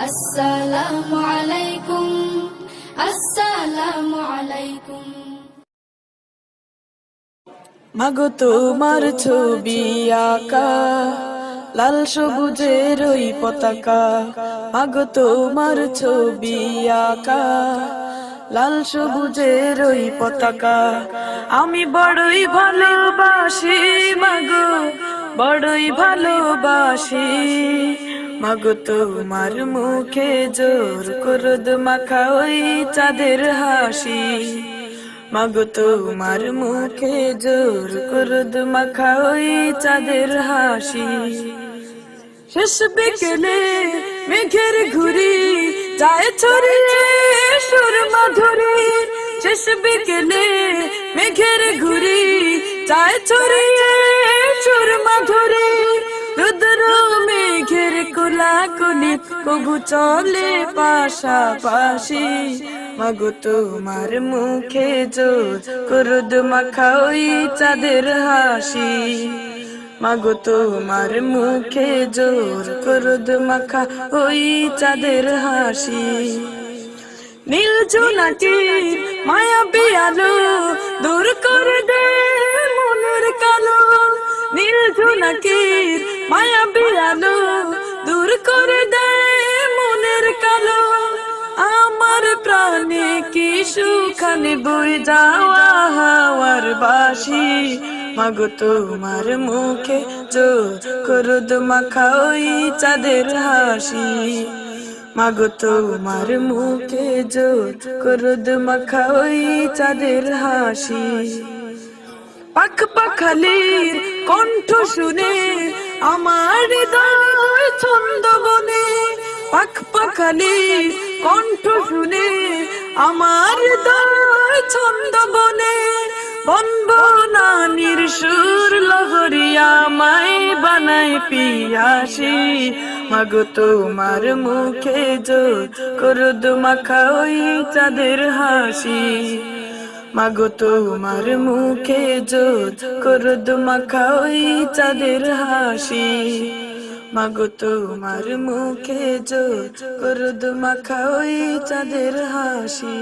আসসালামু আলাইকুম, আসসালামু আলাইকুম। মাগো তোমার ছবি আঁকা লাল সবুজের ওই পতাকা, মাগো তোমার ছবি আঁকা লাল সবুজের ওই পতাকা, আমি বড়ই ভালোবাসি মাগো, বড়ই ভালোবাসি। মাগো তোমার মুখে জোর করদ মাখা ওই চাঁদের হাসি, মাগো তোমার মুখে জোর করদ মাখা ওই চাঁদের হাসি। শেষ বিকেলে মেঘের ঘুরি যায় ছড়িয়ে সুর মাধুরী, শেষ বিকেলে মেঘের ঘুরি যায় ছড়িয়ে সুর মাধুরী। রুদ্র মেঘের কোলাকুলি কবু চলে পাশাপাশি, মাগো তোমার মুখে জোর করদ মাখা ওই চাঁদের হাসি, মাগো তোমার মুখে জোর করদ মাখা ওই চাঁদের হাসি। নীল জোনাকির মায়াবী আলো দূর করে দে মনের কালো, নীল জোনাকির মায়াবী আলো দূর করে দে মনের কালো। আমার প্রাণে কি সুখানে বই যাওয়া হাওয়ার বাসি, মাগো তোমার মুখে জোর করদ মাখা ওই চাঁদের হাসি, মাগো তোমার মুখে জোর করদ মাখা ওই চাঁদের হাসি। পাখ পাখালির কণ্ঠ শুনে আমার হৃদয় ছন্দ বনে, পাখ পাখালির কণ্ঠ শুনে আমার হৃদয় ছন্দ বনে। বন্দনানির সুর লহরিয়া মাই বানাই পিয়াসি, মাগো তোমার মুখে জোর করদ মাখা ওই চাঁদের হাসি, মাগো তোমার মুখে জোর করদ মাখা ওই চাঁদের হাসি, মাগো তোমার মুখে জোর করদ মাখা ওই চাঁদের হাসি।